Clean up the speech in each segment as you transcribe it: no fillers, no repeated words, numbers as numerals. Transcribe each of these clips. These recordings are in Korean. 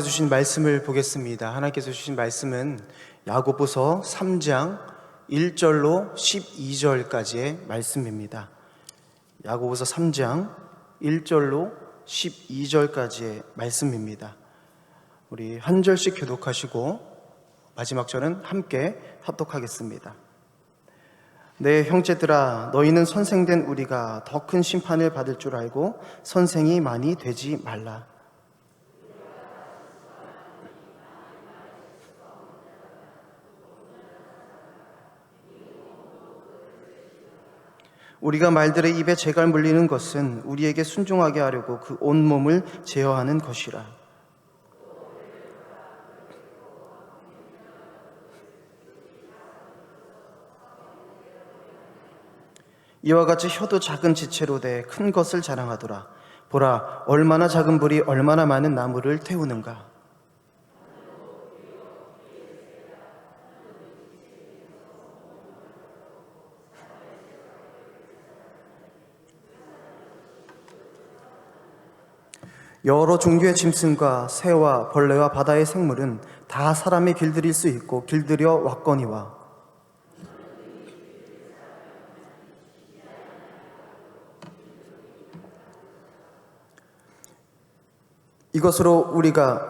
주신 말씀을 보겠습니다. 하나님께서 주신 말씀은 야고보서 3장 1절로 12절까지의 말씀입니다. 야고보서 3장 1절로 12절까지의 말씀입니다. 우리 한 절씩 교독하시고 마지막 절은 함께 합독하겠습니다. 내 형제들아, 너희는 선생된 우리가 더 큰 심판을 받을 줄 알고 선생이 많이 되지 말라. 우리가 말들의 입에 재갈 물리는 것은 우리에게 순종하게 하려고 그 온몸을 제어하는 것이라. 이와 같이 혀도 작은 지체로 돼 큰 것을 자랑하더라. 보라, 얼마나 작은 불이 얼마나 많은 나무를 태우는가. 여러 종류의 짐승과 새와 벌레와 바다의 생물은 다 사람이 길들일 수 있고 길들여 왔거니와 이것으로 우리가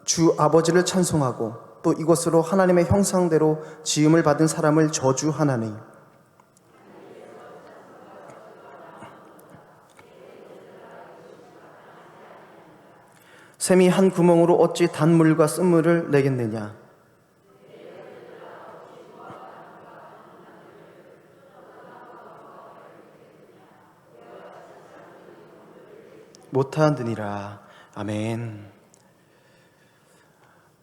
주 아버지를 찬송하고 또 이것으로 하나님의 형상대로 지음을 받은 사람을 저주하나니 샘이 한 구멍으로 어찌 단물과 쓴물을 내겠느냐. 못하느니라. 아멘.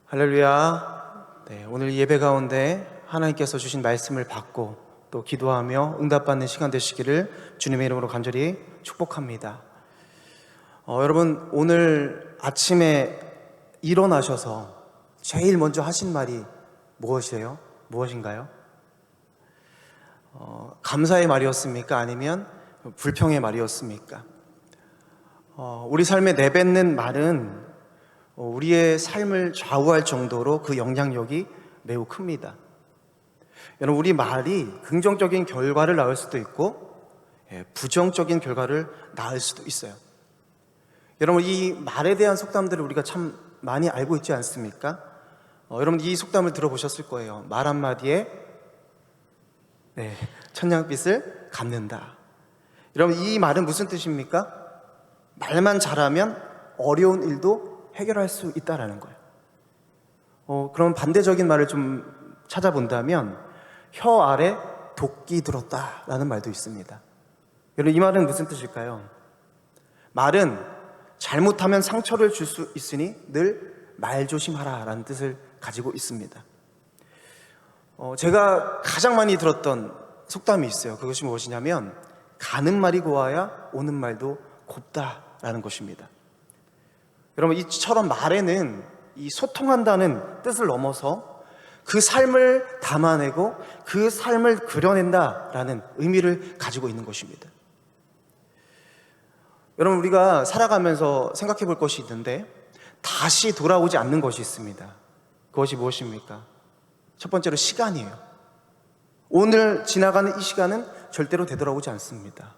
할렐루야. 오늘 예배 가운데 하나님께서 주신 말씀을 받고 또 기도하며 응답받는 시간 되시기를 주님의 이름으로 간절히 축복합니다. 여러분, 오늘 아침에 일어나셔서 제일 먼저 하신 말이 무엇이에요? 무엇인가요? 감사의 말이었습니까? 아니면 불평의 말이었습니까? 우리 삶에 내뱉는 말은 우리의 삶을 좌우할 정도로 그 영향력이 매우 큽니다. 여러분, 우리 말이 긍정적인 결과를 낳을 수도 있고 부정적인 결과를 낳을 수도 있어요. 여러분, 이 말에 대한 속담들을 우리가 참 많이 알고 있지 않습니까? 여러분, 이 속담을 들어보셨을 거예요. 말 한마디에 천냥빚을 갚는다. 여러분, 이 말은 무슨 뜻입니까? 말만 잘하면 어려운 일도 해결할 수 있다라는 거예요. 그럼 반대적인 말을 좀 찾아본다면 혀 아래 도끼 들었다라는 말도 있습니다. 여러분, 이 말은 무슨 뜻일까요? 말은 잘못하면 상처를 줄 수 있으니 늘 말 조심하라 라는 뜻을 가지고 있습니다. 제가 가장 많이 들었던 속담이 있어요. 그것이 무엇이냐면 가는 말이 고와야 오는 말도 곱다라는 것입니다. 여러분, 이처럼 말에는 이 소통한다는 뜻을 넘어서 그 삶을 담아내고 그 삶을 그려낸다라는 의미를 가지고 있는 것입니다. 여러분, 우리가 살아가면서 생각해 볼 것이 있는데 다시 돌아오지 않는 것이 있습니다. 그것이 무엇입니까? 첫 번째로 시간이에요. 오늘 지나가는 이 시간은 절대로 되돌아오지 않습니다.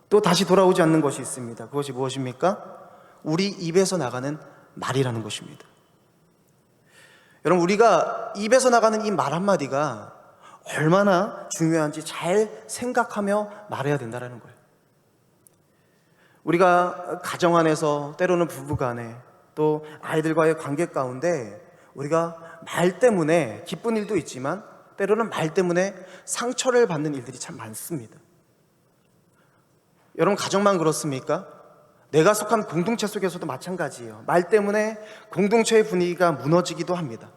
또 다시 돌아오지 않는 것이 있습니다. 그것이 무엇입니까? 우리 입에서 나가는 말이라는 것입니다. 여러분, 우리가 입에서 나가는 이 말 한마디가 얼마나 중요한지 잘 생각하며 말해야 된다는 거예요. 우리가 가정 안에서 때로는 부부간에 또 아이들과의 관계 가운데 우리가 말 때문에 기쁜 일도 있지만 때로는 말 때문에 상처를 받는 일들이 참 많습니다. 여러분, 가정만 그렇습니까? 내가 속한 공동체 속에서도 마찬가지예요. 말 때문에 공동체의 분위기가 무너지기도 합니다.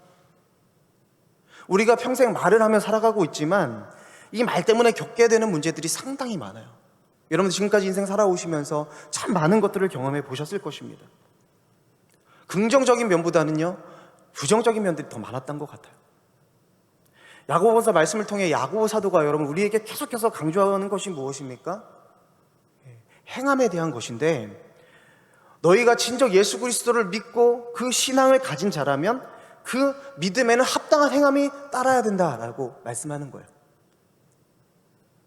우리가 평생 말을 하며 살아가고 있지만 이 말 때문에 겪게 되는 문제들이 상당히 많아요. 여러분, 지금까지 인생 살아오시면서 참 많은 것들을 경험해 보셨을 것입니다. 긍정적인 면보다는요, 부정적인 면들이 더 많았던 것 같아요. 야고보서 말씀을 통해 야고보 사도가 여러분 우리에게 계속해서 강조하는 것이 무엇입니까? 행함에 대한 것인데, 너희가 진정 예수 그리스도를 믿고 그 신앙을 가진 자라면 그 믿음에는 합당한 행함이 따라야 된다라고 말씀하는 거예요.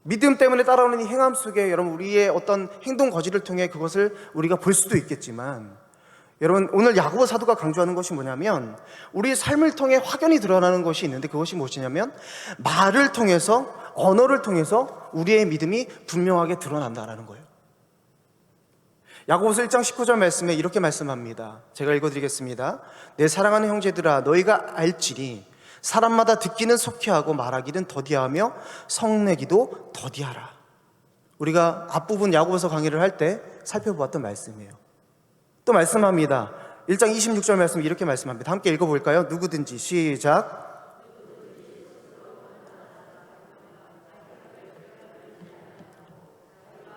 믿음 때문에 따라오는 이 행함 속에 여러분 우리의 어떤 행동 거지를 통해 그것을 우리가 볼 수도 있겠지만, 여러분 오늘 야고보 사도가 강조하는 것이 뭐냐면 우리의 삶을 통해 확연히 드러나는 것이 있는데, 그것이 무엇이냐면 말을 통해서, 언어를 통해서 우리의 믿음이 분명하게 드러난다라는 거예요. 야고보서 1장 19절 말씀에 이렇게 말씀합니다. 제가 읽어드리겠습니다. 내 사랑하는 형제들아, 너희가 알지니 사람마다 듣기는 속히하고 말하기는 더디하며 성내기도 더디하라. 우리가 앞부분 야고보서 강의를 할 때 살펴보았던 말씀이에요. 또 말씀합니다. 1장 26절 말씀 이렇게 말씀합니다. 함께 읽어볼까요? 누구든지 시작.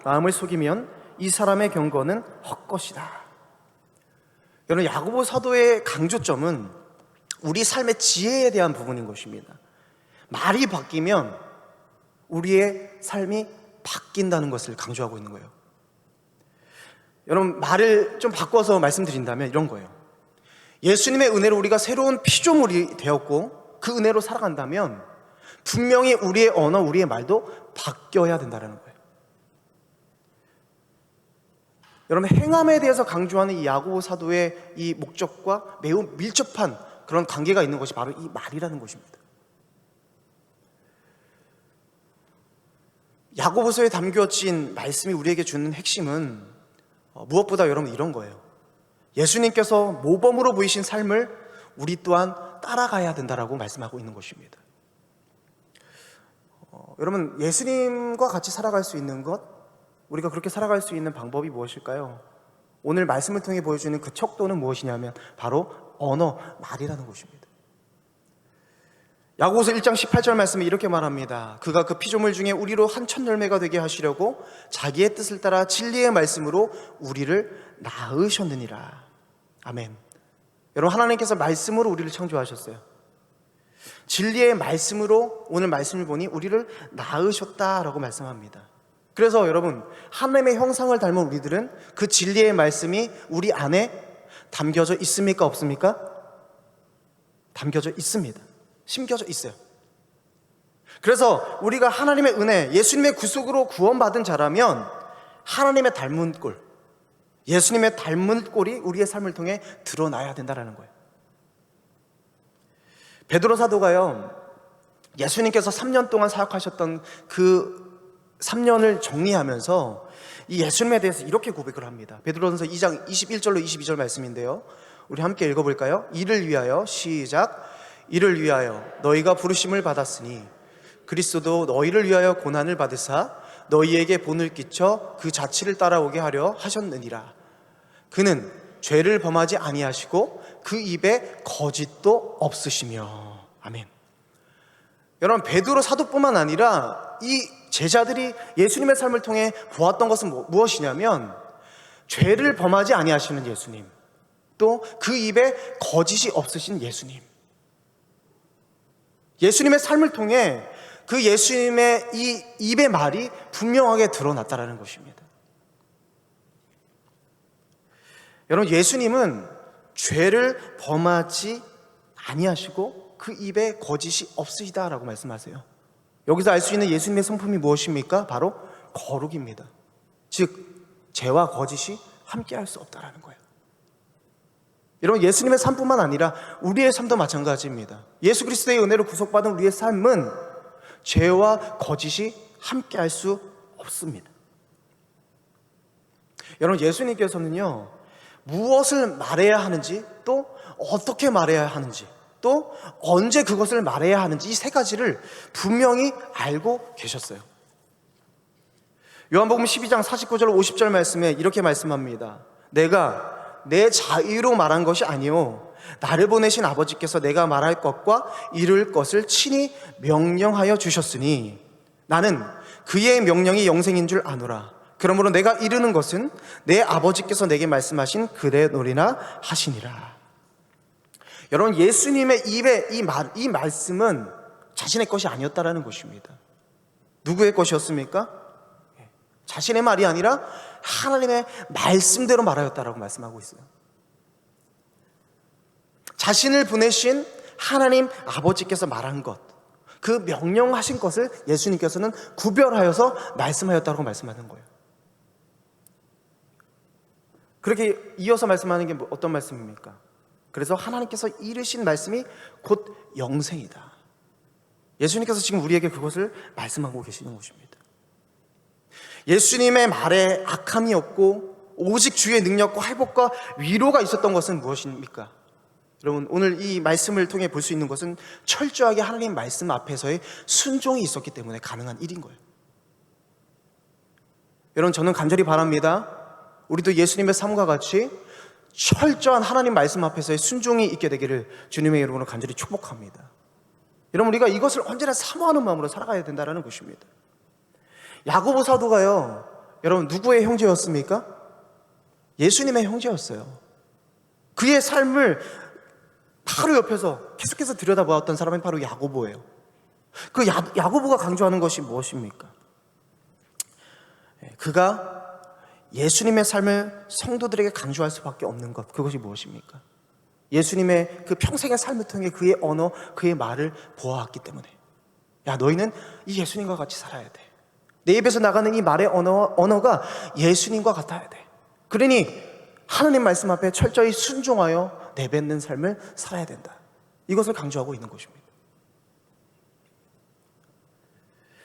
마음을 속이면 이 사람의 경건은 헛것이다. 여러분, 야고보 사도의 강조점은 우리 삶의 지혜에 대한 부분인 것입니다. 말이 바뀌면 우리의 삶이 바뀐다는 것을 강조하고 있는 거예요. 여러분, 말을 좀 바꿔서 말씀드린다면 이런 거예요. 예수님의 은혜로 우리가 새로운 피조물이 되었고 그 은혜로 살아간다면 분명히 우리의 언어, 우리의 말도 바뀌어야 된다는 거예요. 여러분, 행함에 대해서 강조하는 이 야고보 사도의 이 목적과 매우 밀접한 그런 관계가 있는 것이 바로 이 말이라는 것입니다. 야고보서에 담겨진 말씀이 우리에게 주는 핵심은 무엇보다 여러분 이런 거예요. 예수님께서 모범으로 보이신 삶을 우리 또한 따라가야 된다라고 말씀하고 있는 것입니다. 여러분, 예수님과 같이 살아갈 수 있는 것, 우리가 그렇게 살아갈 수 있는 방법이 무엇일까요? 오늘 말씀을 통해 보여주는 그 척도는 무엇이냐면 바로 언어, 말이라는 것입니다. 야고보서 1장 18절 말씀에 이렇게 말합니다. 그가 그 피조물 중에 우리로 한 첫 열매가 되게 하시려고 자기의 뜻을 따라 진리의 말씀으로 우리를 낳으셨느니라. 아멘. 여러분, 하나님께서 말씀으로 우리를 창조하셨어요. 진리의 말씀으로 오늘 말씀을 보니 우리를 낳으셨다라고 말씀합니다. 그래서 여러분, 하나님의 형상을 닮은 우리들은 그 진리의 말씀이 우리 안에 담겨져 있습니까? 없습니까? 담겨져 있습니다. 심겨져 있어요. 그래서 우리가 하나님의 은혜, 예수님의 구속으로 구원받은 자라면 하나님의 닮은 꼴, 예수님의 닮은 꼴이 우리의 삶을 통해 드러나야 된다는 거예요. 베드로 사도가요, 예수님께서 3년 동안 사역하셨던 그 3년을 정리하면서 이 예수님에 대해서 이렇게 고백을 합니다. 베드로전서 2장 21절로 22절 말씀인데요, 우리 함께 읽어볼까요? 이를 위하여, 시작. 이를 위하여 너희가 부르심을 받았으니 그리스도도 너희를 위하여 고난을 받으사 너희에게 본을 끼쳐 그 자치를 따라오게 하려 하셨느니라. 그는 죄를 범하지 아니하시고 그 입에 거짓도 없으시며. 아멘. 여러분, 베드로 사도뿐만 아니라 이 제자들이 예수님의 삶을 통해 보았던 것은 무엇이냐면 죄를 범하지 아니하시는 예수님, 또 그 입에 거짓이 없으신 예수님. 예수님의 삶을 통해 그 예수님의 이 입의 말이 분명하게 드러났다는 것입니다. 여러분, 예수님은 죄를 범하지 아니하시고 그 입에 거짓이 없으시다라고 말씀하세요. 여기서 알 수 있는 예수님의 성품이 무엇입니까? 바로 거룩입니다. 즉, 죄와 거짓이 함께할 수 없다라는 거예요. 여러분, 예수님의 삶뿐만 아니라 우리의 삶도 마찬가지입니다. 예수 그리스도의 은혜로 구속받은 우리의 삶은 죄와 거짓이 함께할 수 없습니다. 여러분, 예수님께서는요, 무엇을 말해야 하는지, 또 어떻게 말해야 하는지, 또 언제 그것을 말해야 하는지, 이 세 가지를 분명히 알고 계셨어요. 요한복음 12장 49절 50절 말씀에 이렇게 말씀합니다. 내가 내 자의로 말한 것이 아니요 나를 보내신 아버지께서 내가 말할 것과 이룰 것을 친히 명령하여 주셨으니 나는 그의 명령이 영생인 줄 아노라. 그러므로 내가 이르는 것은 내 아버지께서 내게 말씀하신 그대노리나 하시니라. 여러분, 예수님의 입에 이 말씀은 자신의 것이 아니었다라는 것입니다. 누구의 것이었습니까? 자신의 말이 아니라 하나님의 말씀대로 말하였다라고 말씀하고 있어요. 자신을 보내신 하나님 아버지께서 말한 것, 그 명령하신 것을 예수님께서는 구별하여서 말씀하였다고 말씀하는 거예요. 그렇게 이어서 말씀하는 게 어떤 말씀입니까? 그래서 하나님께서 이르신 말씀이 곧 영생이다. 예수님께서 지금 우리에게 그것을 말씀하고 계시는 것입니다. 예수님의 말에 악함이 없고 오직 주의 능력과 회복과 위로가 있었던 것은 무엇입니까? 여러분, 오늘 이 말씀을 통해 볼 수 있는 것은 철저하게 하나님 말씀 앞에서의 순종이 있었기 때문에 가능한 일인 거예요. 여러분, 저는 간절히 바랍니다. 우리도 예수님의 삶과 같이 철저한 하나님 말씀 앞에서의 순종이 있게 되기를 주님의 이름으로 간절히 축복합니다. 여러분, 우리가 이것을 언제나 사모하는 마음으로 살아가야 된다는 것입니다. 야고보 사도가요, 여러분, 누구의 형제였습니까? 예수님의 형제였어요. 그의 삶을 바로 옆에서 계속해서 들여다보았던 사람이 바로 야고보예요. 그 야고보가 강조하는 것이 무엇입니까? 그가 예수님의 삶을 성도들에게 강조할 수밖에 없는 것, 그것이 무엇입니까? 예수님의 그 평생의 삶을 통해 그의 언어, 그의 말을 보아왔기 때문에, 야, 너희는 이 예수님과 같이 살아야 돼. 내 입에서 나가는 이 말의 언어가 예수님과 같아야 돼. 그러니 하나님 말씀 앞에 철저히 순종하여 내뱉는 삶을 살아야 된다. 이것을 강조하고 있는 것입니다.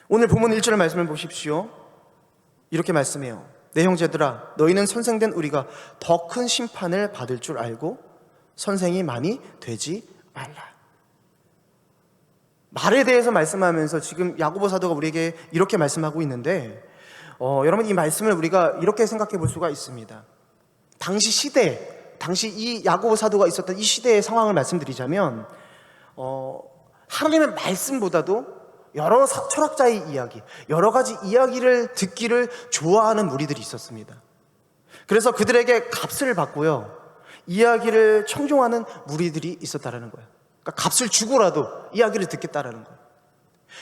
오늘 본문 1절 말씀을 보십시오. 이렇게 말씀해요. 내 형제들아, 너희는 선생된 우리가 더 큰 심판을 받을 줄 알고 선생이 많이 되지 말라. 말에 대해서 말씀하면서 지금 야고보 사도가 우리에게 이렇게 말씀하고 있는데, 여러분, 이 말씀을 우리가 이렇게 생각해 볼 수가 있습니다. 당시 이 야고보 사도가 있었던 이 시대의 상황을 말씀드리자면, 하나님의 말씀보다도 여러 철학자의 이야기, 여러 가지 이야기를 듣기를 좋아하는 무리들이 있었습니다. 그래서 그들에게 값을 받고요, 이야기를 청종하는 무리들이 있었다는 거예요. 그러니까 값을 주고라도 이야기를 듣겠다라는 거예요.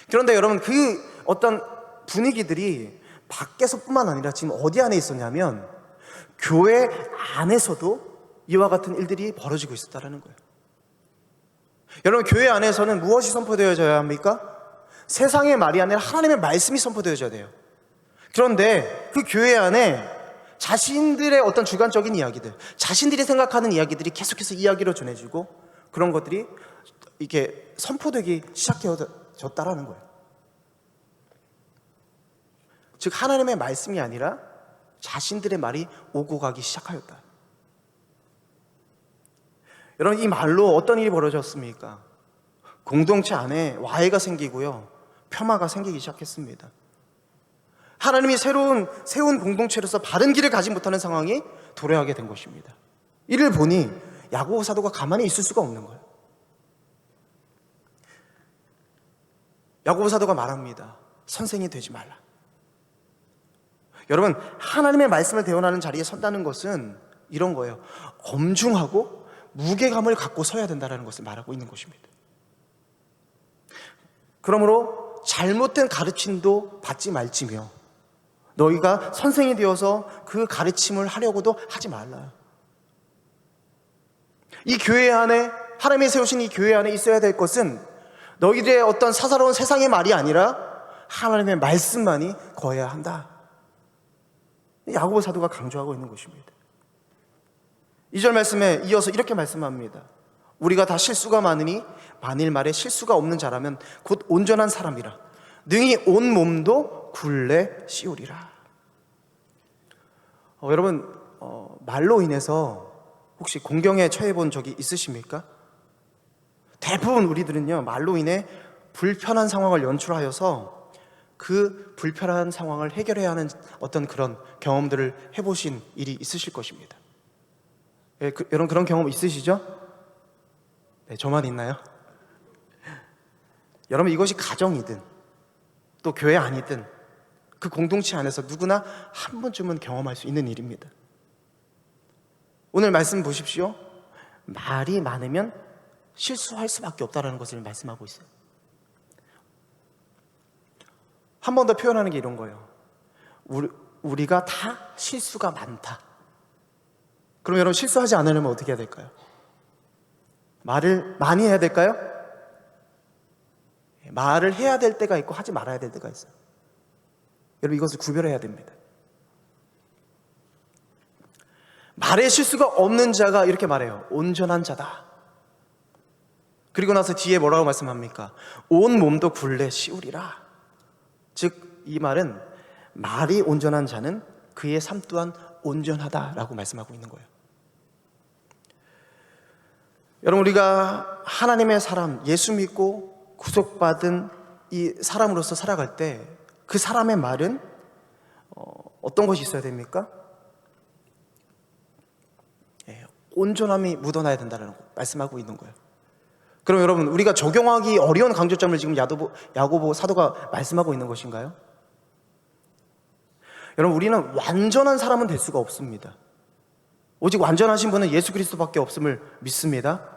그런데 여러분, 그 어떤 분위기들이 밖에서뿐만 아니라 지금 어디 안에 있었냐면 교회 안에서도 이와 같은 일들이 벌어지고 있었다는 거예요. 여러분, 교회 안에서는 무엇이 선포되어져야 합니까? 세상의 말이 아니라 하나님의 말씀이 선포되어져야 돼요. 그런데 그 교회 안에 자신들의 어떤 주관적인 이야기들, 자신들이 생각하는 이야기들이 계속해서 이야기로 전해지고 그런 것들이 이렇게 선포되기 시작해졌다라는 거예요. 즉, 하나님의 말씀이 아니라 자신들의 말이 오고 가기 시작하였다. 여러분, 이 말로 어떤 일이 벌어졌습니까? 공동체 안에 와해가 생기고요, 폄하가 생기기 시작했습니다. 하나님이 세운 공동체로서 바른 길을 가지 못하는 상황이 도래하게 된 것입니다. 이를 보니 야고보 사도가 가만히 있을 수가 없는 거예요. 야고보 사도가 말합니다. 선생이 되지 말라. 여러분, 하나님의 말씀을 대언하는 자리에 선다는 것은 이런 거예요. 엄중하고 무게감을 갖고 서야 된다는 것을 말하고 있는 것입니다. 그러므로 잘못된 가르침도 받지 말지며 너희가 선생이 되어서 그 가르침을 하려고도 하지 말라. 이 교회 안에, 하나님이 세우신 이 교회 안에 있어야 될 것은 너희들의 어떤 사사로운 세상의 말이 아니라 하나님의 말씀만이 거해야 한다. 야고보 사도가 강조하고 있는 것입니다. 2절 말씀에 이어서 이렇게 말씀합니다. 우리가 다 실수가 많으니 만일 말에 실수가 없는 자라면 곧 온전한 사람이라 능히 온 몸도 굴레 씌우리라. 여러분, 말로 인해서 혹시 공경에 처해 본 적이 있으십니까? 대부분 우리들은요, 말로 인해 불편한 상황을 연출하여서 그 불편한 상황을 해결해야 하는 어떤 그런 경험들을 해보신 일이 있으실 것입니다. 여러분, 그런 경험 있으시죠? 네, 저만 있나요? 여러분, 이것이 가정이든 또 교회 아니든 그 공동체 안에서 누구나 한 번쯤은 경험할 수 있는 일입니다. 오늘 말씀 보십시오. 말이 많으면 실수할 수밖에 없다는 것을 말씀하고 있어요. 한 번 더 표현하는 게 이런 거예요. 우리가 다 실수가 많다. 그럼 여러분, 실수하지 않으려면 어떻게 해야 될까요? 말을 많이 해야 될까요? 말을 해야 될 때가 있고 하지 말아야 될 때가 있어요. 여러분, 이것을 구별해야 됩니다. 말의 실수가 없는 자가 이렇게 말해요. 온전한 자다. 그리고 나서 뒤에 뭐라고 말씀합니까? 온 몸도 굴레 씌우리라. 즉, 이 말은 말이 온전한 자는 그의 삶 또한 온전하다라고 말씀하고 있는 거예요. 여러분, 우리가 하나님의 사람, 예수 믿고 구속받은 이 사람으로서 살아갈 때 그 사람의 말은 어떤 것이 있어야 됩니까? 온전함이 묻어나야 된다는 말씀하고 있는 거예요. 그럼 여러분, 우리가 적용하기 어려운 강조점을 지금 야고보 사도가 말씀하고 있는 것인가요? 여러분, 우리는 완전한 사람은 될 수가 없습니다. 오직 완전하신 분은 예수 그리스도밖에 없음을 믿습니다.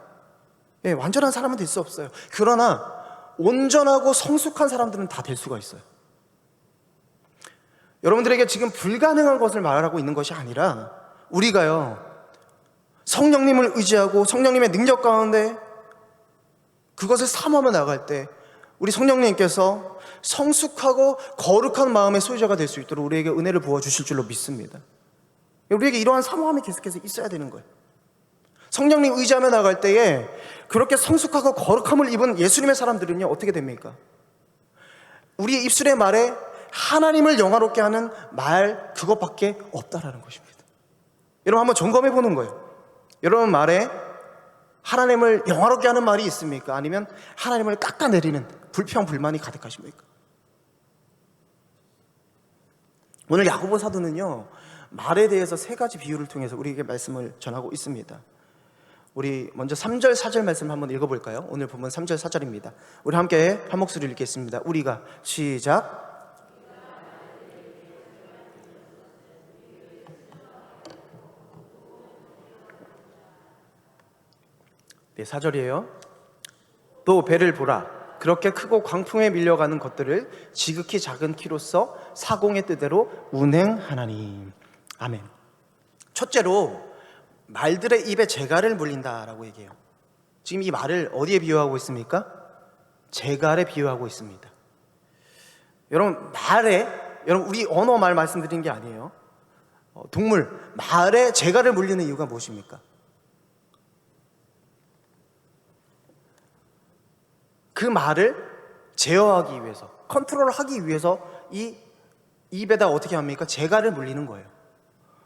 완전한 사람은 될 수 없어요. 그러나 온전하고 성숙한 사람들은 다 될 수가 있어요. 여러분들에게 지금 불가능한 것을 말하고 있는 것이 아니라 우리가요, 성령님을 의지하고 성령님의 능력 가운데 그것을 사모하며 나갈 때 우리 성령님께서 성숙하고 거룩한 마음의 소유자가 될 수 있도록 우리에게 은혜를 부어주실 줄로 믿습니다. 우리에게 이러한 사모함이 계속해서 있어야 되는 거예요. 성령님 의지하며 나갈 때에 그렇게 성숙하고 거룩함을 입은 예수님의 사람들은요, 어떻게 됩니까? 우리의 입술의 말에 하나님을 영화롭게 하는 말 그것밖에 없다라는 것입니다. 여러분, 한번 점검해 보는 거예요. 여러분 말에 하나님을 영화롭게 하는 말이 있습니까? 아니면 하나님을 깎아내리는 불평, 불만이 가득하십니까? 오늘 야고보 사도는요, 말에 대해서 세 가지 비유를 통해서 우리에게 말씀을 전하고 있습니다. 우리 먼저 3절 4절 말씀 한번 읽어볼까요? 오늘 본문 3절 4절입니다. 우리 함께 한 목소리로 읽겠습니다. 우리가 시작. 네, 4절이에요. 또 배를 보라. 그렇게 크고 광풍에 밀려가는 것들을 지극히 작은 키로서 사공의 뜻대로 운행하나니. 아멘. 첫째로, 말들의 입에 재갈을 물린다라고 얘기해요. 지금 이 말을 어디에 비유하고 있습니까? 재갈에 비유하고 있습니다. 여러분, 여러분, 우리 언어 말 말씀드린 게 아니에요. 동물, 말에 재갈을 물리는 이유가 무엇입니까? 그 말을 제어하기 위해서, 컨트롤하기 위해서 이 입에다 어떻게 합니까? 재갈을 물리는 거예요.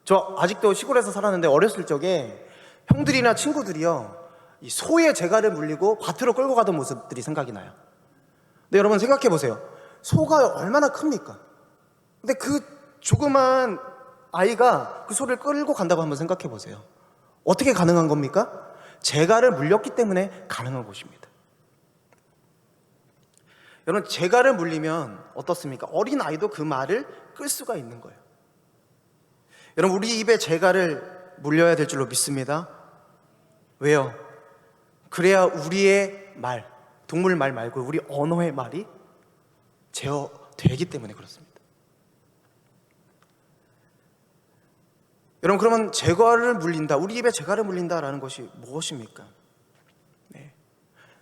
저 아직도 시골에서 살았는데 어렸을 적에 형들이나 친구들이요, 이 소의 재갈을 물리고 밭으로 끌고 가던 모습들이 생각이 나요. 근데 여러분 생각해 보세요. 소가 얼마나 큽니까? 근데 그 조그만 아이가 그 소를 끌고 간다고 한번 생각해 보세요. 어떻게 가능한 겁니까? 재갈을 물렸기 때문에 가능한 것입니다. 여러분, 재갈을 물리면 어떻습니까? 어린 아이도 그 말을 끌 수가 있는 거예요. 여러분, 우리 입에 재갈을 물려야 될 줄로 믿습니다. 왜요? 그래야 우리의 말, 동물 말 말고 우리 언어의 말이 제어되기 때문에 그렇습니다. 여러분, 그러면 재갈을 물린다, 우리 입에 재갈을 물린다라는 것이 무엇입니까? 네.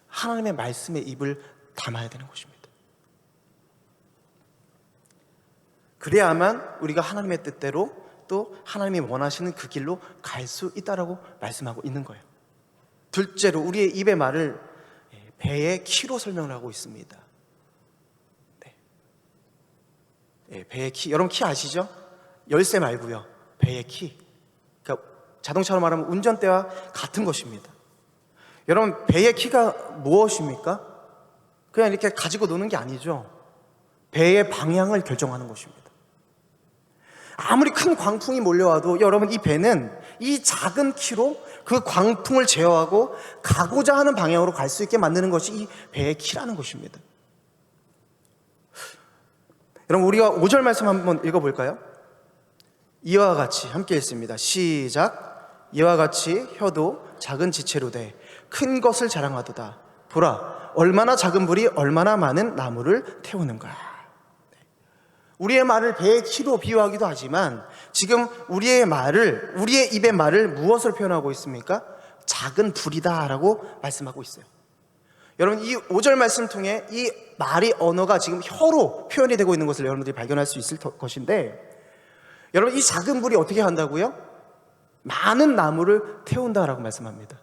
하나님의 말씀에 입을 담아야 되는 것입니다. 그래야만 우리가 하나님의 뜻대로 또 하나님이 원하시는 그 길로 갈 수 있다라고 말씀하고 있는 거예요. 둘째로, 우리의 입의 말을 배의 키로 설명을 하고 있습니다. 네, 배의 키, 여러분 키 아시죠? 열쇠 말고요, 배의 키. 그러니까 자동차로 말하면 운전대와 같은 것입니다. 여러분, 배의 키가 무엇입니까? 그냥 이렇게 가지고 노는 게 아니죠. 배의 방향을 결정하는 것입니다. 아무리 큰 광풍이 몰려와도 여러분, 이 배는 이 작은 키로 그 광풍을 제어하고 가고자 하는 방향으로 갈 수 있게 만드는 것이 이 배의 키라는 것입니다. 여러분, 우리가 5절 말씀 한번 읽어볼까요? 이와 같이 함께 읽습니다. 시작. 이와 같이 혀도 작은 지체로 돼 큰 것을 자랑하도다. 보라, 얼마나 작은 불이 얼마나 많은 나무를 태우는가. 우리의 말을 배의 키로 비유하기도 하지만 지금 우리의 입의 말을 무엇을 표현하고 있습니까? 작은 불이다라고 말씀하고 있어요. 여러분, 이 5절 말씀 통해 이 말이, 언어가 지금 혀로 표현이 되고 있는 것을 여러분들이 발견할 수 있을 것인데, 여러분, 이 작은 불이 어떻게 한다고요? 많은 나무를 태운다라고 말씀합니다.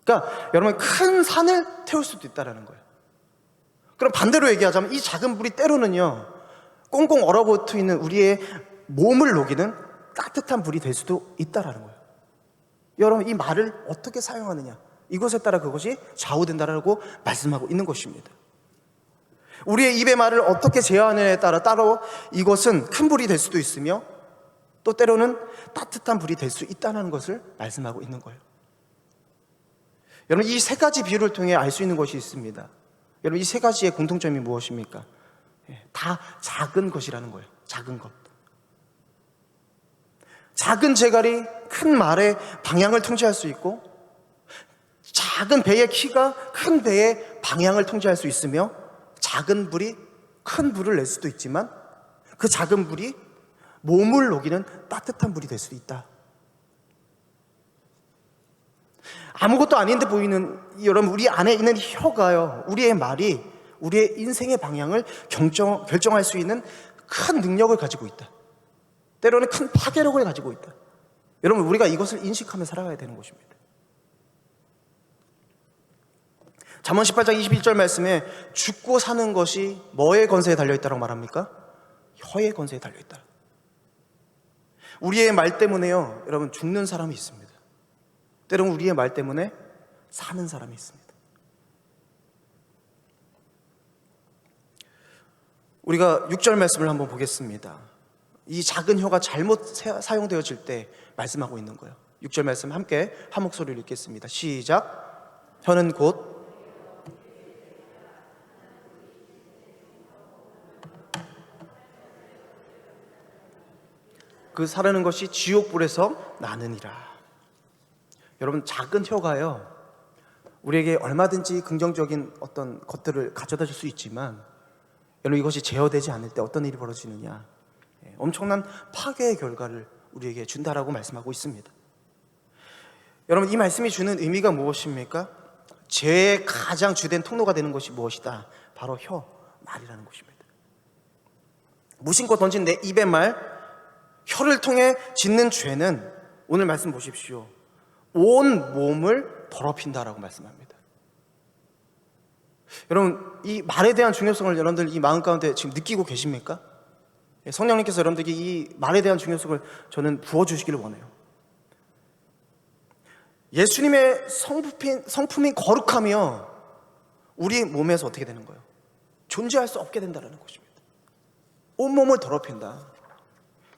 그러니까 여러분, 큰 산을 태울 수도 있다라는 거예요. 그럼 반대로 얘기하자면 이 작은 불이 때로는요, 꽁꽁 얼어붙어 있는 우리의 몸을 녹이는 따뜻한 불이 될 수도 있다라는 거예요. 여러분, 이 말을 어떻게 사용하느냐, 이것에 따라 그것이 좌우된다라고 말씀하고 있는 것입니다. 우리의 입의 말을 어떻게 제어하느냐에 따라 따로 이것은 큰 불이 될 수도 있으며, 또 때로는 따뜻한 불이 될 수 있다는 것을 말씀하고 있는 거예요. 여러분, 이 세 가지 비유를 통해 알 수 있는 것이 있습니다. 여러분, 이 세 가지의 공통점이 무엇입니까? 다 작은 것이라는 거예요. 작은 것. 작은 재갈이 큰 말의 방향을 통제할 수 있고, 작은 배의 키가 큰 배의 방향을 통제할 수 있으며, 작은 불이 큰 불을 낼 수도 있지만 그 작은 불이 몸을 녹이는 따뜻한 불이 될 수도 있다. 아무것도 아닌데 보이는, 여러분, 우리 안에 있는 혀가요, 우리의 말이 우리의 인생의 방향을 결정할 수 있는 큰 능력을 가지고 있다. 때로는 큰 파괴력을 가지고 있다. 여러분, 우리가 이것을 인식하며 살아가야 되는 것입니다. 잠언 18장 21절 말씀에 죽고 사는 것이 뭐의 권세에 달려있다고 말합니까? 혀의 권세에 달려있다. 우리의 말 때문에요, 여러분, 죽는 사람이 있습니다. 때로는 우리의 말 때문에 사는 사람이 있습니다. 우리가 6절 말씀을 한번 보겠습니다. 이 작은 혀가 잘못 사용되어질 때 말씀하고 있는 거예요. 6절 말씀 함께 한 목소리로 읽겠습니다. 시작. 혀는 곧 그 사르는 것이 지옥불에서 나느니라. 여러분, 작은 혀가요, 우리에게 얼마든지 긍정적인 어떤 것들을 가져다 줄 수 있지만, 여러분, 이것이 제어되지 않을 때 어떤 일이 벌어지느냐, 엄청난 파괴의 결과를 우리에게 준다라고 말씀하고 있습니다. 여러분, 이 말씀이 주는 의미가 무엇입니까? 죄의 가장 주된 통로가 되는 것이 무엇이다? 바로 혀, 말이라는 것입니다. 무심코 던진 내 입의 말, 혀를 통해 짓는 죄는, 오늘 말씀 보십시오, 온 몸을 더럽힌다라고 말씀합니다. 여러분, 이 말에 대한 중요성을 여러분들 이 마음 가운데 지금 느끼고 계십니까? 성령님께서 여러분들에게 이 말에 대한 중요성을 저는 부어주시기를 원해요. 예수님의 성품인 거룩하며 우리 몸에서 어떻게 되는 거예요? 존재할 수 없게 된다는 것입니다. 온몸을 더럽힌다.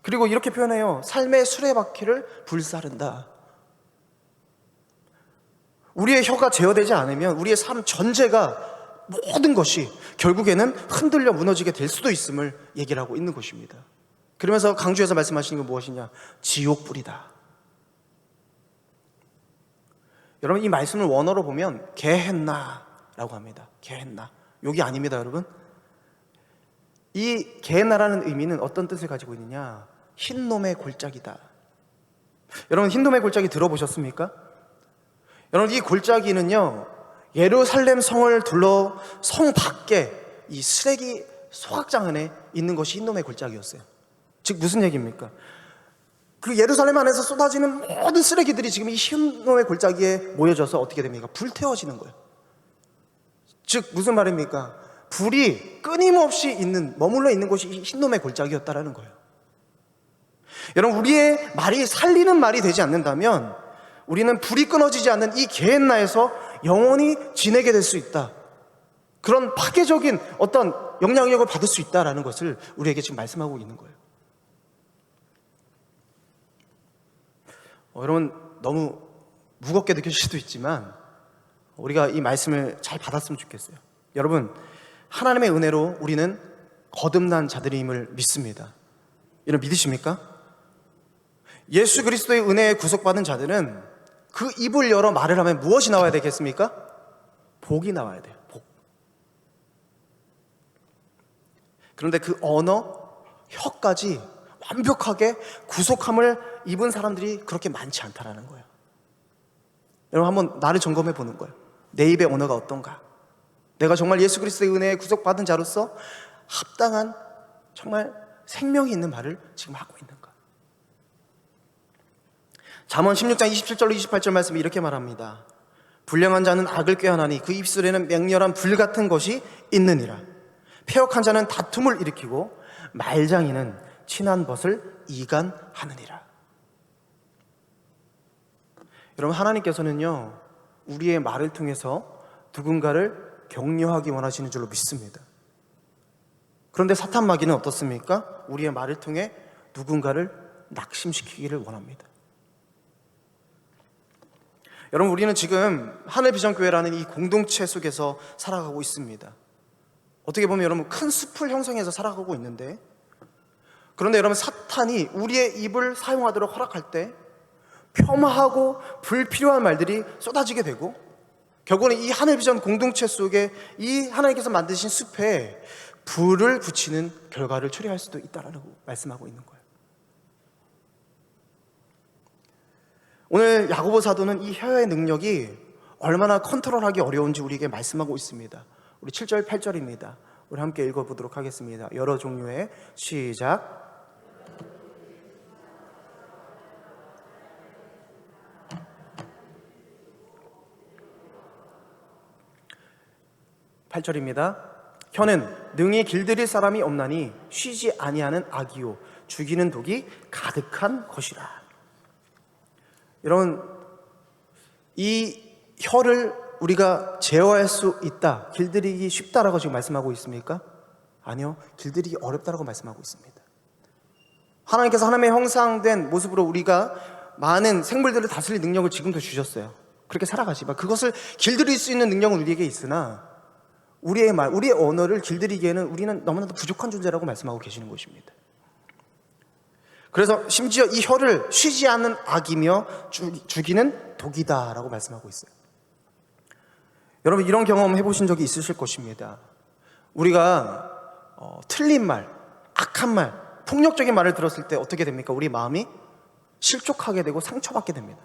그리고 이렇게 표현해요. 삶의 수레바퀴를 불사른다. 우리의 혀가 제어되지 않으면 우리의 삶 전체가, 모든 것이 결국에는 흔들려 무너지게 될 수도 있음을 얘기를 하고 있는 것입니다. 그러면서 강주에서 말씀하시는 건 무엇이냐? 지옥불이다. 여러분, 이 말씀을 원어로 보면 게헨나라고 합니다. 게헨나. 욕이 아닙니다, 여러분. 이 게헨나라는 의미는 어떤 뜻을 가지고 있느냐? 흰놈의 골짜기다. 여러분, 흰놈의 골짜기 들어보셨습니까? 여러분, 이 골짜기는요, 예루살렘 성을 둘러 성 밖에 이 쓰레기 소각장 안에 있는 것이 흰놈의 골짜기였어요. 즉 무슨 얘기입니까? 그 예루살렘 안에서 쏟아지는 모든 쓰레기들이 지금 이 흰놈의 골짜기에 모여져서 어떻게 됩니까? 불태워지는 거예요. 즉 무슨 말입니까? 불이 끊임없이 머물러 있는 곳이 이 흰놈의 골짜기였다라는 거예요. 여러분, 우리의 말이 살리는 말이 되지 않는다면 우리는 불이 끊어지지 않는 이 게헨나에서 영원히 지내게 될 수 있다. 그런 파괴적인 어떤 영향력을 받을 수 있다라는 것을 우리에게 지금 말씀하고 있는 거예요. 여러분, 너무 무겁게 느껴질 수도 있지만 우리가 이 말씀을 잘 받았으면 좋겠어요. 여러분, 하나님의 은혜로 우리는 거듭난 자들임을 믿습니다. 여러분, 믿으십니까? 예수 그리스도의 은혜에 구속받은 자들은 그 입을 열어 말을 하면 무엇이 나와야 되겠습니까? 복이 나와야 돼요. 복. 그런데 그 언어, 혀까지 완벽하게 구속함을 입은 사람들이 그렇게 많지 않다라는 거예요. 여러분 한번 나를 점검해 보는 거예요. 내 입의 언어가 어떤가? 내가 정말 예수 그리스도의 은혜에 구속받은 자로서 합당한 정말 생명이 있는 말을 지금 하고 있는가? 잠언 16장 27절로 28절 말씀이 이렇게 말합니다. 불량한 자는 악을 꾀하나니 그 입술에는 맹렬한 불 같은 것이 있느니라. 패역한 자는 다툼을 일으키고 말장이는 친한 벗을 이간하느니라. 여러분, 하나님께서는요 우리의 말을 통해서 누군가를 격려하기 원하시는 줄로 믿습니다. 그런데 사탄 마귀는 어떻습니까? 우리의 말을 통해 누군가를 낙심시키기를 원합니다. 여러분, 우리는 지금 하늘비전교회라는 이 공동체 속에서 살아가고 있습니다. 어떻게 보면 여러분 큰 숲을 형성해서 살아가고 있는데, 그런데 여러분 사탄이 우리의 입을 사용하도록 허락할 때 폄하하고 불필요한 말들이 쏟아지게 되고, 결국은 이 하늘비전 공동체 속에 이 하나님께서 만드신 숲에 불을 붙이는 결과를 초래할 수도 있다라고 말씀하고 있는 거예요. 오늘 야고보 사도는 이 혀의 능력이 얼마나 컨트롤하기 어려운지 우리에게 말씀하고 있습니다. 우리 7절 8절입니다. 우리 함께 읽어보도록 하겠습니다. 여러 종류의 시작. 8절입니다. 혀는 능히 길들일 사람이 없나니 쉬지 아니하는 악이요 죽이는 독이 가득한 것이라. 여러분, 이 혀를 우리가 제어할 수 있다, 길들이기 쉽다라고 지금 말씀하고 있습니까? 아니요, 길들이기 어렵다라고 말씀하고 있습니다. 하나님께서 하나님의 형상된 모습으로 우리가 많은 생물들을 다스릴 능력을 지금도 주셨어요. 그렇게 살아가지만 그것을 길들일 수 있는 능력은 우리에게 있으나 우리의 말, 우리의 언어를 길들이기에는 우리는 너무나도 부족한 존재라고 말씀하고 계시는 것입니다. 그래서 심지어 이 혀를 쉬지 않는 악이며 죽이는 독이다라고 말씀하고 있어요. 여러분, 이런 경험 해보신 적이 있으실 것입니다. 우리가 틀린 말, 악한 말, 폭력적인 말을 들었을 때 어떻게 됩니까? 우리 마음이 실족하게 되고 상처받게 됩니다.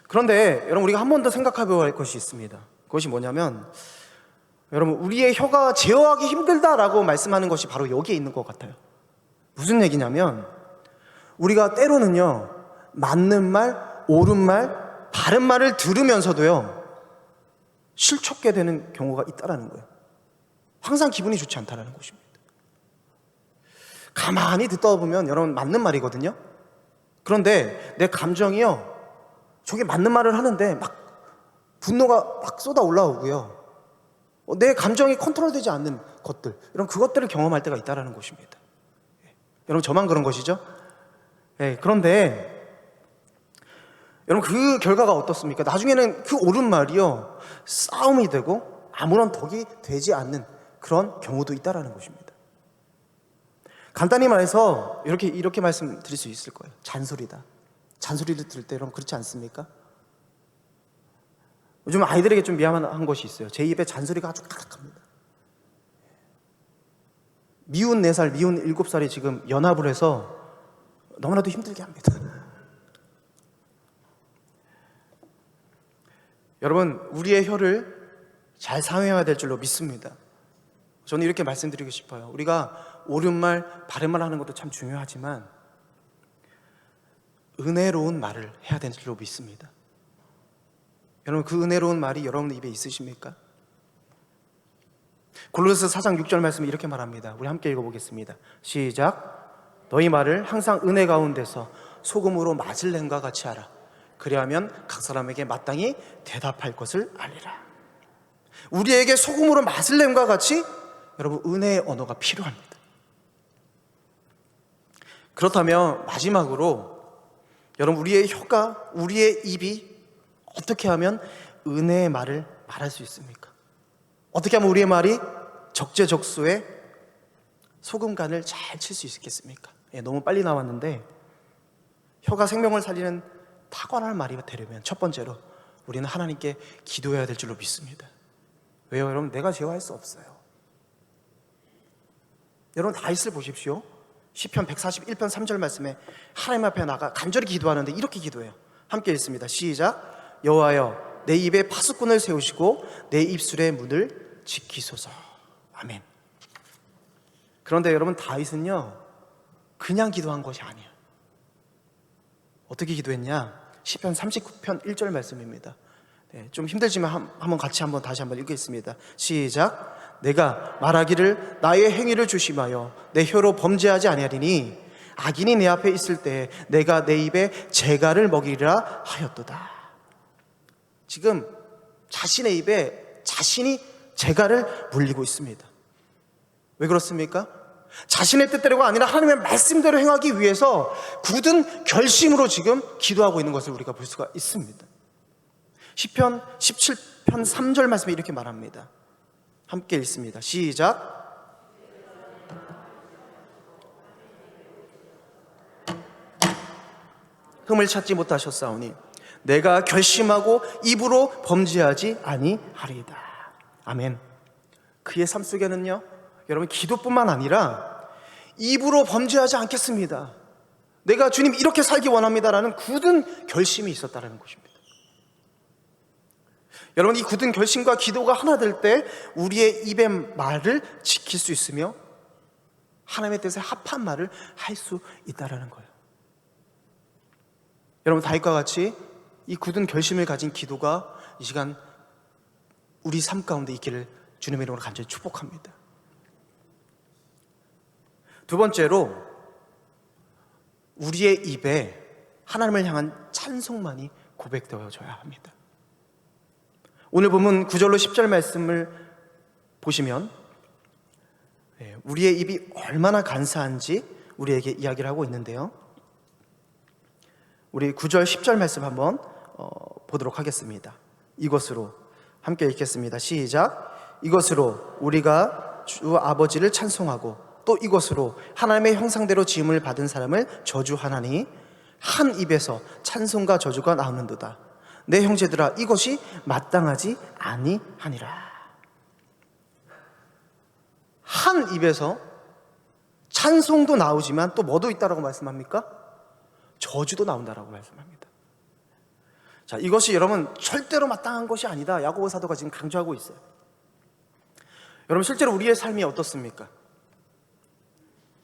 그런데 여러분, 우리가 한 번 더 생각해봐야 할 것이 있습니다. 그것이 뭐냐면, 여러분, 우리의 혀가 제어하기 힘들다라고 말씀하는 것이 바로 여기에 있는 것 같아요. 무슨 얘기냐면, 우리가 때로는요 맞는 말, 옳은 말, 바른 말을 들으면서도요 실촉게 되는 경우가 있다라는 거예요. 항상 기분이 좋지 않다라는 것입니다. 가만히 듣다 보면 여러분 맞는 말이거든요. 그런데 내 감정이요 저게 맞는 말을 하는데 막 분노가 막 쏟아 올라오고요, 내 감정이 컨트롤되지 않는 것들, 이런 그것들을 경험할 때가 있다라는 것입니다. 여러분, 저만 그런 것이죠? 네, 그런데 여러분, 그 결과가 어떻습니까? 나중에는 그 옳은 말이요 싸움이 되고 아무런 덕이 되지 않는 그런 경우도 있다라는 것입니다. 간단히 말해서 이렇게 말씀드릴 수 있을 거예요. 잔소리다. 잔소리를 들을 때 여러분 그렇지 않습니까? 요즘 아이들에게 좀 미안한 것이 있어요. 제 입에 잔소리가 아주 가득합니다. 미운 4살, 미운 7살이 지금 연합을 해서 너무나도 힘들게 합니다. 여러분, 우리의 혀를 잘 사용해야 될 줄로 믿습니다. 저는 이렇게 말씀드리고 싶어요. 우리가 옳은 말, 바른 말 하는 것도 참 중요하지만 은혜로운 말을 해야 되는 줄로 믿습니다. 여러분, 그 은혜로운 말이 여러분 입에 있으십니까? 골로새 4장 6절 말씀이 이렇게 말합니다. 우리 함께 읽어보겠습니다. 시작. 너희 말을 항상 은혜 가운데서 소금으로 맞을 램과 같이 하라. 그리하면 각 사람에게 마땅히 대답할 것을 알리라. 우리에게 소금으로 맞을 램과 같이 여러분 은혜의 언어가 필요합니다. 그렇다면 마지막으로 여러분, 우리의 혀가, 우리의 입이 어떻게 하면 은혜의 말을 말할 수 있습니까? 어떻게 하면 우리의 말이 적재적소에 소금간을 잘 칠 수 있겠습니까? 너무 빨리 나왔는데, 혀가 생명을 살리는 탁월한 말이 되려면 첫 번째로 우리는 하나님께 기도해야 될 줄로 믿습니다. 왜요? 여러분, 내가 제어할 수 없어요. 여러분, 다윗을 보십시오. 시편 141편 3절 말씀에 하나님 앞에 나가 간절히 기도하는데 이렇게 기도해요. 함께 읽습니다. 시작. 여호와여 내 입에 파수꾼을 세우시고 내 입술의 문을 지키소서. 아멘. 그런데 여러분, 다윗은요 그냥 기도한 것이 아니에요. 어떻게 기도했냐? 시편 39편 1절 말씀입니다. 좀 힘들지만 다시 한번 읽겠습니다. 시작. 내가 말하기를 나의 행위를 조심하여 내 혀로 범죄하지 아니하리니 악인이 내 앞에 있을 때 내가 내 입에 재갈을 먹이리라 하였도다. 지금 자신의 입에 자신이 재갈을 물리고 있습니다. 왜 그렇습니까? 자신의 뜻대로가 아니라 하나님의 말씀대로 행하기 위해서 굳은 결심으로 지금 기도하고 있는 것을 우리가 볼 수가 있습니다. 시편 17편 3절 말씀에 이렇게 말합니다. 함께 읽습니다. 시작. 흠을 찾지 못하셨사오니 내가 결심하고 입으로 범죄하지 아니하리이다. 아멘. 그의 삶 속에는요 여러분, 기도뿐만 아니라 입으로 범죄하지 않겠습니다, 내가 주님 이렇게 살기 원합니다라는 굳은 결심이 있었다는 것입니다. 여러분, 이 굳은 결심과 기도가 하나 될 때 우리의 입의 말을 지킬 수 있으며 하나님의 뜻에 합한 말을 할 수 있다는 거예요. 여러분, 다윗과 같이 이 굳은 결심을 가진 기도가 이 시간 우리 삶 가운데 있기를 주님의 이름으로 간절히 축복합니다. 두 번째로, 우리의 입에 하나님을 향한 찬송만이 고백되어져야 합니다. 오늘 본문 9절로 10절 말씀을 보시면 우리의 입이 얼마나 간사한지 우리에게 이야기를 하고 있는데요, 우리 9절 10절 말씀 한번 보도록 하겠습니다. 이것으로 함께 읽겠습니다. 시작. 이것으로 우리가 주 아버지를 찬송하고 또 이것으로 하나님의 형상대로 지음을 받은 사람을 저주하나니 한 입에서 찬송과 저주가 나오는도다. 내 형제들아, 이것이 마땅하지 아니하니라. 한 입에서 찬송도 나오지만 또 뭐도 있다라고 말씀합니까? 저주도 나온다라고 말씀합니다. 자, 이것이 여러분 절대로 마땅한 것이 아니다, 야고보 사도가 지금 강조하고 있어요. 여러분, 실제로 우리의 삶이 어떻습니까?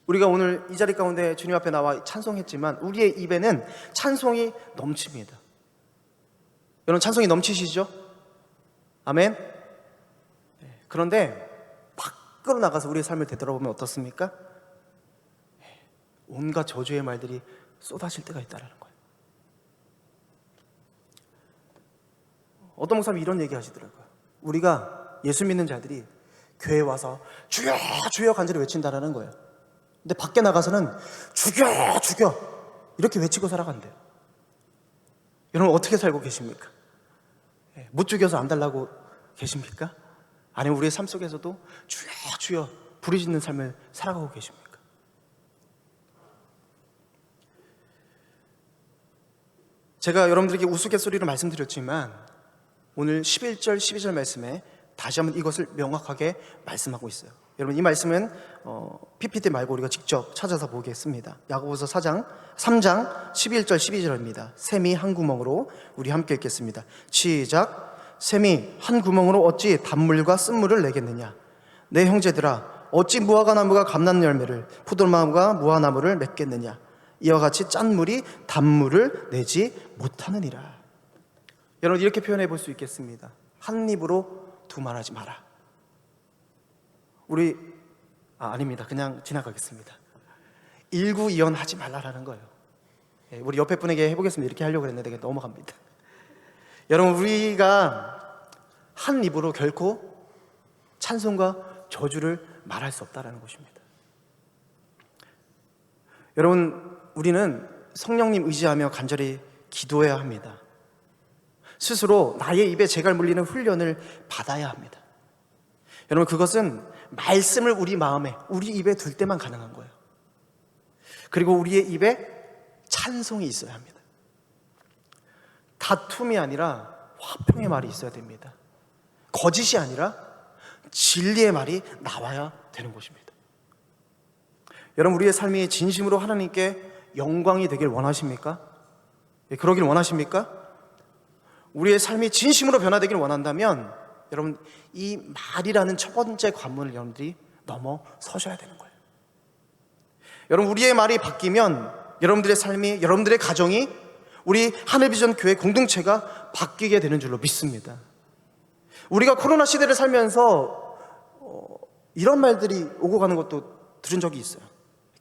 우리가 오늘 이 자리 가운데 주님 앞에 나와 찬송했지만 우리의 입에는 찬송이 넘칩니다. 여러분, 찬송이 넘치시죠? 아멘. 그런데 밖으로 나가서 우리의 삶을 되돌아보면 어떻습니까? 온갖 저주의 말들이 쏟아질 때가 있다는 거예요. 어떤 목사님이 이런 얘기 하시더라고요. 우리가 예수 믿는 자들이 교회에 와서 주여 주여 간절히 외친다라는 거예요. 근데 밖에 나가서는 죽여 죽여 이렇게 외치고 살아간대요. 여러분, 어떻게 살고 계십니까? 못 죽여서 안 달라고 계십니까? 아니면 우리의 삶 속에서도 주여 주여 부르짖는 삶을 살아가고 계십니까? 제가 여러분들에게 우스갯소리로 말씀드렸지만 오늘 11절 12절 말씀에 다시 한번 이것을 명확하게 말씀하고 있어요. 여러분, 이 말씀은 PPT 말고 우리가 직접 찾아서 보겠습니다. 야고보서 3장 11절 12절입니다. 샘이 한 구멍으로, 우리 함께 읽겠습니다. 시작. 샘이 한 구멍으로 어찌 단물과 쓴물을 내겠느냐. 내 형제들아, 어찌 무화과 나무가 감람 열매를, 포도나무가 무화나무를 맺겠느냐. 이와 같이 짠 물이 단물을 내지 못하느니라. 여러분, 이렇게 표현해 볼 수 있겠습니다. 한 입으로 두말하지 마라. 아닙니다. 그냥 지나가겠습니다. 일구이연하지 말라라는 거예요. 우리 옆에 분에게 해보겠습니다. 이렇게 하려고 했는데 넘어갑니다. 여러분, 우리가 한 입으로 결코 찬송과 저주를 말할 수 없다는 것입니다. 여러분, 우리는 성령님 의지하며 간절히 기도해야 합니다. 스스로 나의 입에 재갈 물리는 훈련을 받아야 합니다. 여러분, 그것은 말씀을 우리 마음에, 우리 입에 둘 때만 가능한 거예요. 그리고 우리의 입에 찬송이 있어야 합니다. 다툼이 아니라 화평의 말이 있어야 됩니다. 거짓이 아니라 진리의 말이 나와야 되는 것입니다. 여러분, 우리의 삶이 진심으로 하나님께 영광이 되길 원하십니까? 그러길 원하십니까? 우리의 삶이 진심으로 변화되기를 원한다면 여러분, 이 말이라는 첫 번째 관문을 여러분들이 넘어 서셔야 되는 거예요. 여러분, 우리의 말이 바뀌면 여러분들의 삶이, 여러분들의 가정이, 우리 하늘비전 교회 공동체가 바뀌게 되는 줄로 믿습니다. 우리가 코로나 시대를 살면서 이런 말들이 오고 가는 것도 들은 적이 있어요.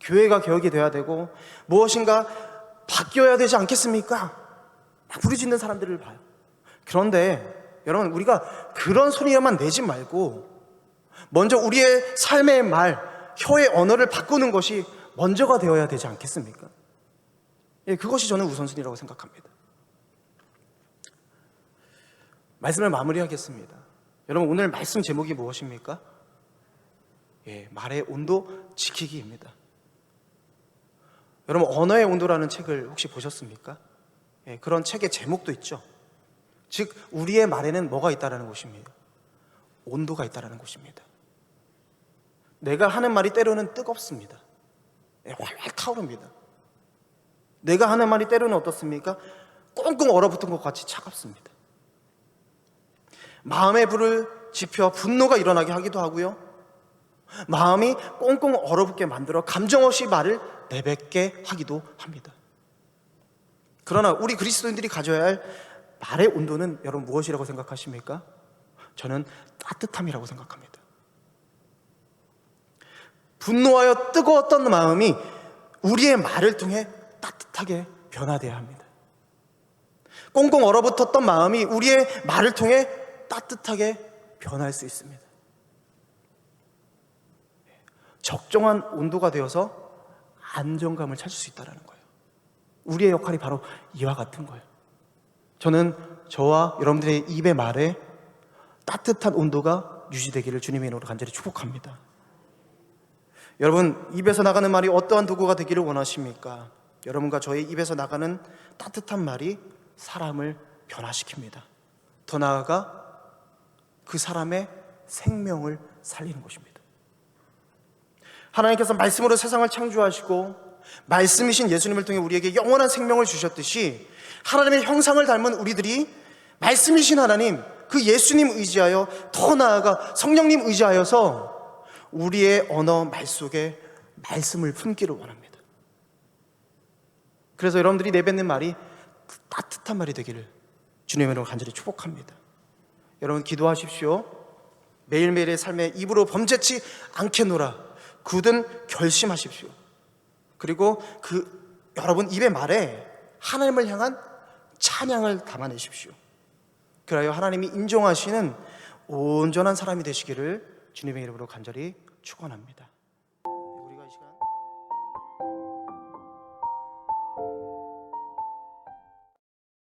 교회가 개혁이 돼야 되고 무엇인가 바뀌어야 되지 않겠습니까? 막 부르짖는 사람들을 봐요. 그런데 여러분, 우리가 그런 소리만 내지 말고 먼저 우리의 삶의 말, 혀의 언어를 바꾸는 것이 먼저가 되어야 되지 않겠습니까? 예, 그것이 저는 우선순위라고 생각합니다. 말씀을 마무리하겠습니다. 여러분, 오늘 말씀 제목이 무엇입니까? 예, 말의 온도 지키기입니다. 여러분, 언어의 온도라는 책을 혹시 보셨습니까? 예, 그런 책의 제목도 있죠. 즉, 우리의 말에는 뭐가 있다라는 것입니다. 온도가 있다라는 것입니다. 내가 하는 말이 때로는 뜨겁습니다. 예, 활활 타오릅니다. 내가 하는 말이 때로는 어떻습니까? 꽁꽁 얼어붙은 것 같이 차갑습니다. 마음의 불을 지펴 분노가 일어나게 하기도 하고요, 마음이 꽁꽁 얼어붙게 만들어 감정 없이 말을 내뱉게 하기도 합니다. 그러나 우리 그리스도인들이 가져야 할 말의 온도는 여러분 무엇이라고 생각하십니까? 저는 따뜻함이라고 생각합니다. 분노하여 뜨거웠던 마음이 우리의 말을 통해 따뜻하게 변화되어야 합니다. 꽁꽁 얼어붙었던 마음이 우리의 말을 통해 따뜻하게 변할 수 있습니다. 적정한 온도가 되어서 안정감을 찾을 수 있다는 거예요. 우리의 역할이 바로 이와 같은 거예요. 저는 저와 여러분들의 입의 말에 따뜻한 온도가 유지되기를 주님의 이름으로 간절히 축복합니다. 여러분, 입에서 나가는 말이 어떠한 도구가 되기를 원하십니까? 여러분과 저의 입에서 나가는 따뜻한 말이 사람을 변화시킵니다. 더 나아가 그 사람의 생명을 살리는 것입니다. 하나님께서 말씀으로 세상을 창조하시고 말씀이신 예수님을 통해 우리에게 영원한 생명을 주셨듯이 하나님의 형상을 닮은 우리들이 말씀이신 하나님, 그 예수님 의지하여, 더 나아가 성령님 의지하여서 우리의 언어 말 속에 말씀을 품기를 원합니다. 그래서 여러분들이 내뱉는 말이 따뜻한 말이 되기를 주님의 이름으로 간절히 축복합니다. 여러분, 기도하십시오. 매일매일의 삶에 입으로 범죄치 않겠노라 굳은 결심하십시오. 그리고 여러분 입의 말에 하나님을 향한 찬양을 담아내십시오. 그래야 하나님이 인정하시는 온전한 사람이 되시기를 주님의 이름으로 간절히 축원합니다.